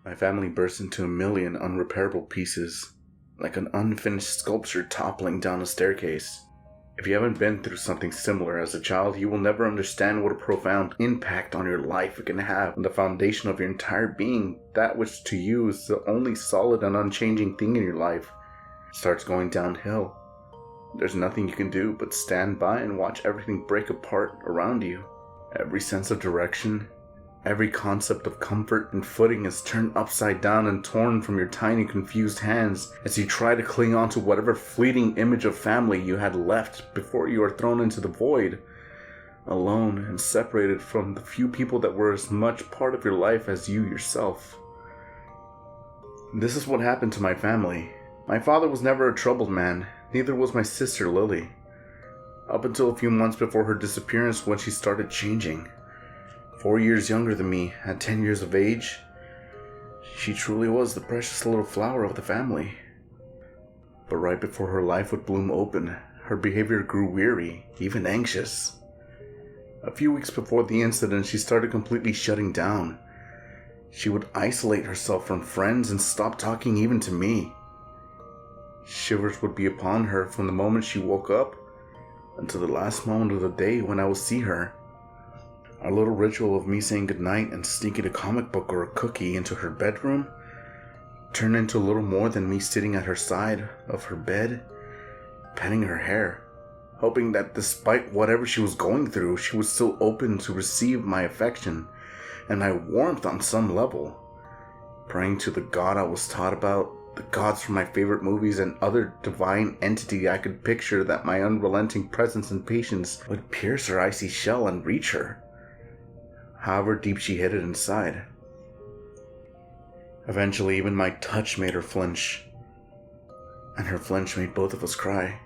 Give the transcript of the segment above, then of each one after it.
My family burst into a million unrepairable pieces, like an unfinished sculpture toppling down a staircase. If you haven't been through something similar as a child, you will never understand what a profound impact on your life it can have on the foundation of your entire being. That which to you is the only solid and unchanging thing in your life starts going downhill. There's nothing you can do but stand by and watch everything break apart around you. Every sense of direction, every concept of comfort and footing is turned upside down and torn from your tiny, confused hands as you try to cling on to whatever fleeting image of family you had left before you are thrown into the void, alone and separated from the few people that were as much part of your life as you yourself. This is what happened to my family. My father was never a troubled man, neither was my sister Lily. Up until a few months before her disappearance, when she started changing. 4 years younger than me, at 10 years of age, she truly was the precious little flower of the family. But right before her life would bloom open, her behavior grew weary, even anxious. A few weeks before the incident, she started completely shutting down. She would isolate herself from friends and stop talking even to me. Shivers would be upon her from the moment she woke up until the last moment of the day when I would see her. Our little ritual of me saying goodnight and sneaking a comic book or a cookie into her bedroom turned into a little more than me sitting at her side of her bed, petting her hair, hoping that despite whatever she was going through, she was still open to receive my affection and my warmth on some level, praying to the God I was taught about, the gods from my favorite movies, and other divine entity I could picture, that my unrelenting presence and patience would pierce her icy shell and reach her, however deep she hid it inside. Eventually, even my touch made her flinch, and her flinch made both of us cry.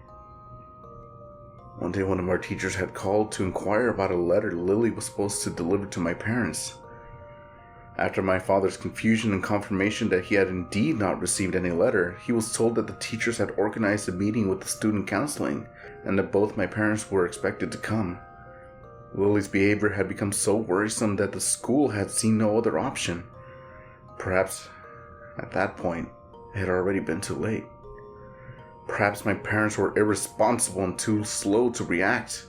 One day, one of our teachers had called to inquire about a letter Lily was supposed to deliver to my parents. After my father's confusion and confirmation that he had indeed not received any letter, he was told that the teachers had organized a meeting with the student counseling, and that both my parents were expected to come. Lily's behavior had become so worrisome that the school had seen no other option. Perhaps, at that point, it had already been too late. Perhaps my parents were irresponsible and too slow to react.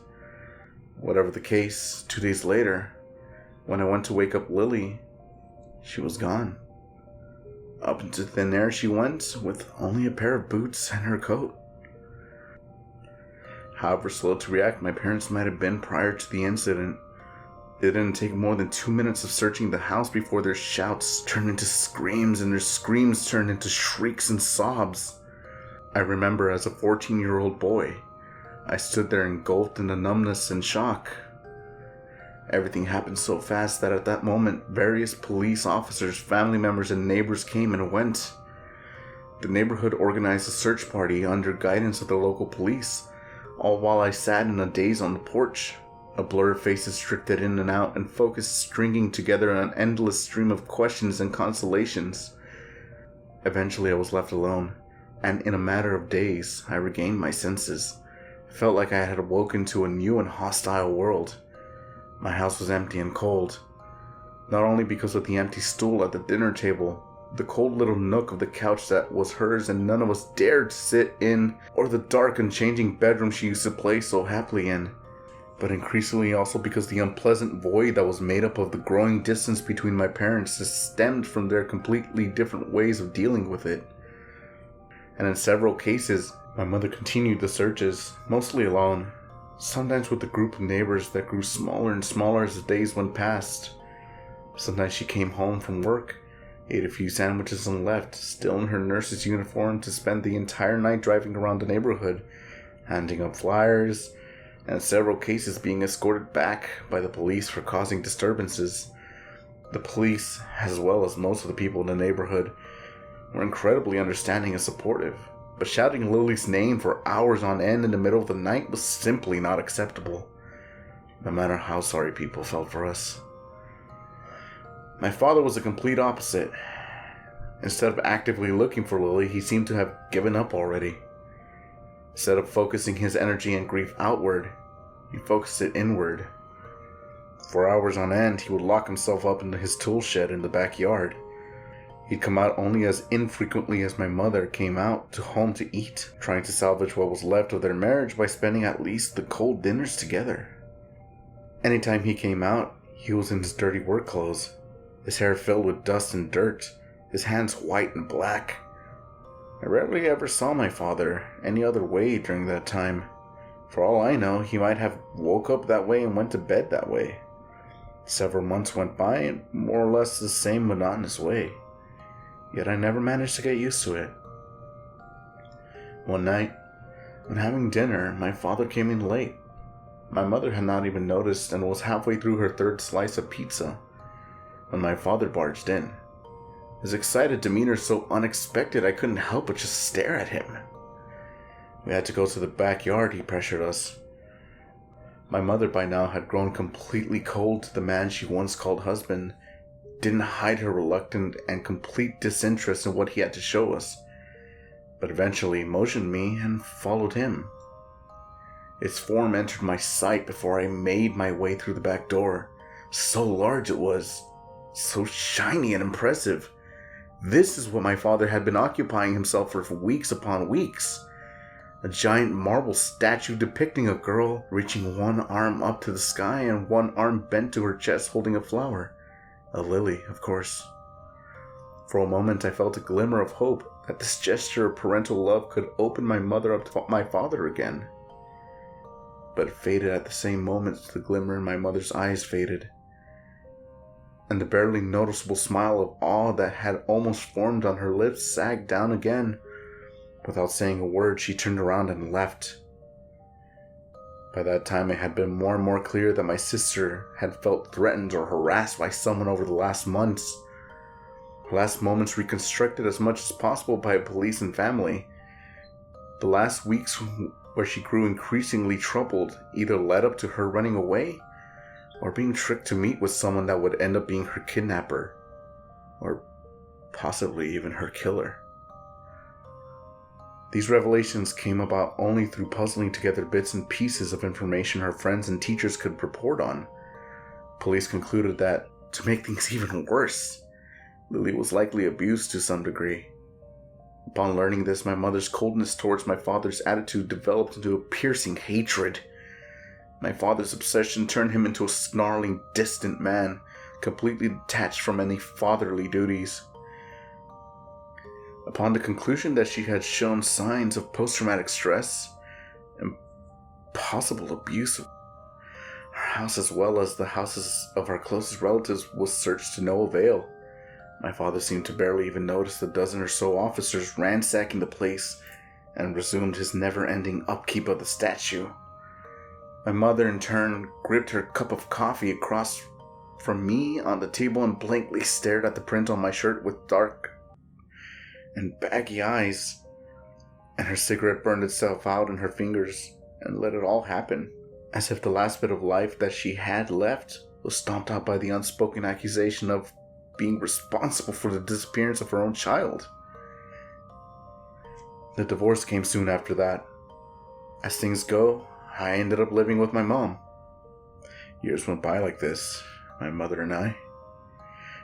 Whatever the case, 2 days later, when I went to wake up Lily, she was gone. Up into thin air she went, with only a pair of boots and her coat. However slow to react my parents might have been prior to the incident, it didn't take more than 2 minutes of searching the house before their shouts turned into screams and their screams turned into shrieks and sobs. I remember as a 14-year-old boy, I stood there engulfed in the numbness and shock. Everything happened so fast that at that moment, various police officers, family members, and neighbors came and went. The neighborhood organized a search party under guidance of the local police, all while I sat in a daze on the porch, a blur of faces drifted in and out and focus stringing together an endless stream of questions and consolations. Eventually I was left alone, and in a matter of days I regained my senses. It felt like I had awoken to a new and hostile world. My house was empty and cold, not only because of the empty stool at the dinner table, the cold little nook of the couch that was hers and none of us dared to sit in, or the dark and changing bedroom she used to play so happily in, but increasingly also because the unpleasant void that was made up of the growing distance between my parents stemmed from their completely different ways of dealing with it. And in several cases, my mother continued the searches, mostly alone, sometimes with a group of neighbors that grew smaller and smaller as the days went past. Sometimes she came home from work, ate a few sandwiches and left, still in her nurse's uniform, to spend the entire night driving around the neighborhood, handing out flyers, and in several cases being escorted back by the police for causing disturbances. The police, as well as most of the people in the neighborhood, were incredibly understanding and supportive, but shouting Lily's name for hours on end in the middle of the night was simply not acceptable, no matter how sorry people felt for us. My father was the complete opposite. Instead of actively looking for Lily, he seemed to have given up already. Instead of focusing his energy and grief outward, he focused it inward. For hours on end, he would lock himself up in his tool shed in the backyard. He'd come out only as infrequently as my mother came out to home to eat, trying to salvage what was left of their marriage by spending at least the cold dinners together. Anytime he came out, he was in his dirty work clothes, his hair filled with dust and dirt, his hands white and black. I rarely ever saw my father any other way during that time. For all I know, he might have woke up that way and went to bed that way. Several months went by in more or less the same monotonous way, yet I never managed to get used to it. One night, when having dinner, my father came in late. My mother had not even noticed and was halfway through her third slice of pizza when my father barged in. His excited demeanor so unexpected I couldn't help but just stare at him. We had to go to the backyard, he pressured us. My mother by now had grown completely cold to the man she once called husband, didn't hide her reluctant and complete disinterest in what he had to show us, but eventually motioned me and followed him. Its form entered my sight before I made my way through the back door. So large it was, so shiny and impressive. This is what my father had been occupying himself for weeks upon weeks. A giant marble statue depicting a girl reaching one arm up to the sky and one arm bent to her chest holding a flower. A lily, of course. For a moment I felt a glimmer of hope that this gesture of parental love could open my mother up to my father again. But it faded at the same moment the glimmer in my mother's eyes faded, and the barely noticeable smile of awe that had almost formed on her lips sagged down again. Without saying a word, she turned around and left. By that time, it had been more and more clear that my sister had felt threatened or harassed by someone over the last months. Her last moments reconstructed as much as possible by police and family. The last weeks where she grew increasingly troubled either led up to her running away or being tricked to meet with someone that would end up being her kidnapper, or possibly even her killer. These revelations came about only through puzzling together bits and pieces of information her friends and teachers could report on. Police concluded that, to make things even worse, Lily was likely abused to some degree. Upon learning this, my mother's coldness towards my father's attitude developed into a piercing hatred. My father's obsession turned him into a snarling, distant man, completely detached from any fatherly duties. Upon the conclusion that she had shown signs of post-traumatic stress and possible abuse, her house as well as the houses of our closest relatives was searched to no avail. My father seemed to barely even notice the dozen or so officers ransacking the place and resumed his never-ending upkeep of the statue. My mother, in turn, gripped her cup of coffee across from me on the table and blankly stared at the print on my shirt with dark and baggy eyes, and her cigarette burned itself out in her fingers and let it all happen, as if the last bit of life that she had left was stomped out by the unspoken accusation of being responsible for the disappearance of her own child. The divorce came soon after that. As things go, I ended up living with my mom. Years went by like this, my mother and I,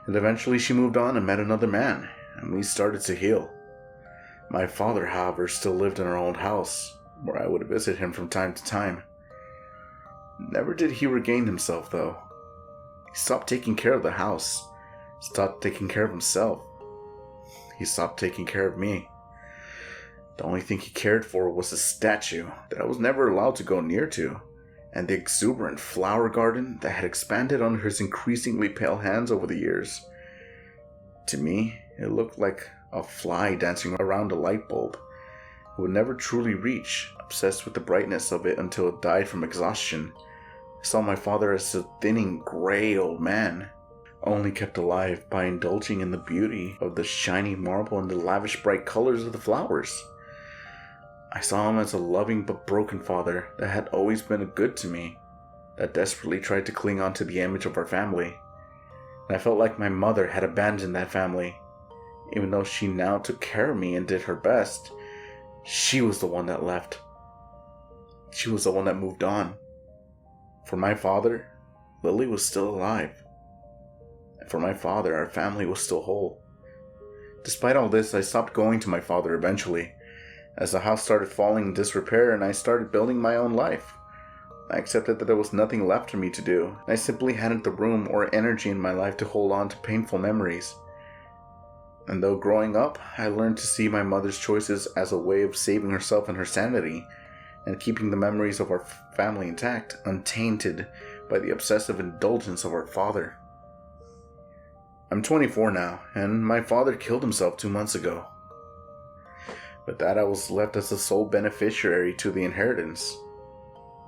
and eventually she moved on and met another man, and we started to heal. My father, however, still lived in our old house, where I would visit him from time to time. Never did he regain himself, though. He stopped taking care of the house, stopped taking care of himself. He stopped taking care of me. The only thing he cared for was the statue that I was never allowed to go near to, and the exuberant flower garden that had expanded under his increasingly pale hands over the years. To me, it looked like a fly dancing around a light bulb. It would never truly reach, obsessed with the brightness of it until it died from exhaustion. I saw my father as a thinning, gray old man, only kept alive by indulging in the beauty of the shiny marble and the lavish bright colors of the flowers. I saw him as a loving but broken father that had always been good to me, that desperately tried to cling on to the image of our family. And I felt like my mother had abandoned that family. Even though she now took care of me and did her best, she was the one that left. She was the one that moved on. For my father, Lily was still alive. And for my father, our family was still whole. Despite all this, I stopped going to my father eventually, as the house started falling in disrepair and I started building my own life. I accepted that there was nothing left for me to do, and I simply hadn't the room or energy in my life to hold on to painful memories. And though growing up, I learned to see my mother's choices as a way of saving herself and her sanity, and keeping the memories of our family intact, untainted by the obsessive indulgence of our father. I'm 24 now, and my father killed himself 2 months ago. With that, I was left as the sole beneficiary to the inheritance.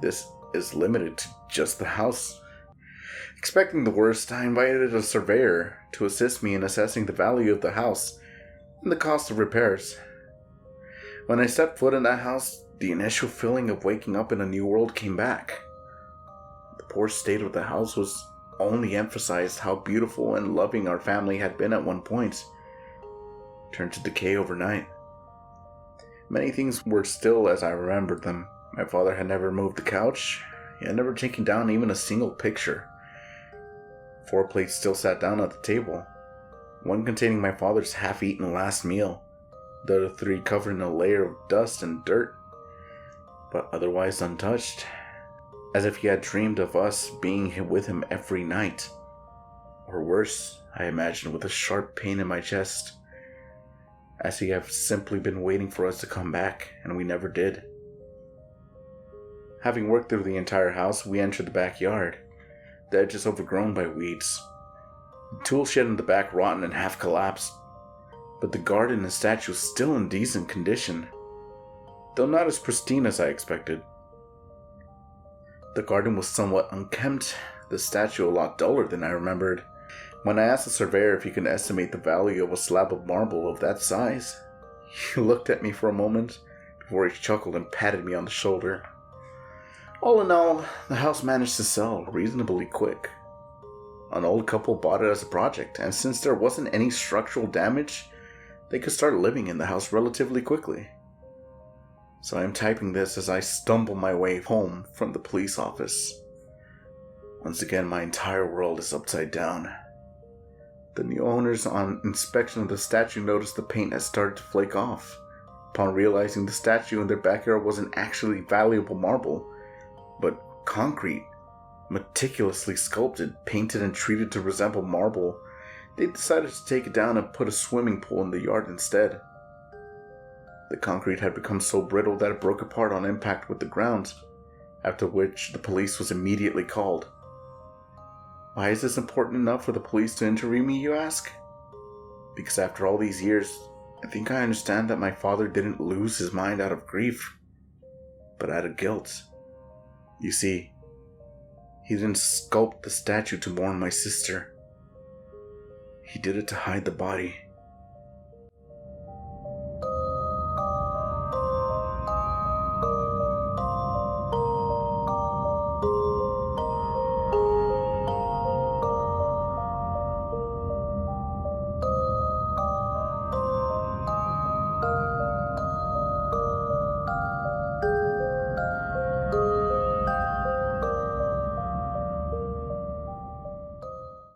This is limited to just the house. Expecting the worst, I invited a surveyor to assist me in assessing the value of the house and the cost of repairs. When I stepped foot in that house, the initial feeling of waking up in a new world came back. The poor state of the house was only emphasized how beautiful and loving our family had been at one point, turned to decay overnight. Many things were still as I remembered them. My father had never moved the couch. He had never taken down even a single picture. 4 plates still sat down at the table, one containing my father's half-eaten last meal, the other 3 covered in a layer of dust and dirt, but otherwise untouched, as if he had dreamed of us being with him every night. Or worse, I imagined, with a sharp pain in my chest, as he had simply been waiting for us to come back, and we never did. Having worked through the entire house, we entered the backyard. The edges overgrown by weeds. The tool shed in the back rotten and half collapsed, but the garden and statue still in decent condition, though not as pristine as I expected. The garden was somewhat unkempt, the statue a lot duller than I remembered. When I asked the surveyor if he could estimate the value of a slab of marble of that size, he looked at me for a moment before he chuckled and patted me on the shoulder. All in all, the house managed to sell reasonably quick. An old couple bought it as a project, and since there wasn't any structural damage, they could start living in the house relatively quickly. So I am typing this as I stumble my way home from the police office. Once again, my entire world is upside down. The new owners on inspection of the statue noticed the paint had started to flake off. Upon realizing the statue in their backyard wasn't actually valuable marble, but concrete, meticulously sculpted, painted, and treated to resemble marble, they decided to take it down and put a swimming pool in the yard instead. The concrete had become so brittle that it broke apart on impact with the ground, after which the police was immediately called. Why is this important enough for the police to interview me, you ask? Because after all these years, I think I understand that my father didn't lose his mind out of grief, but out of guilt. You see, he didn't sculpt the statue to mourn my sister. He did it to hide the body.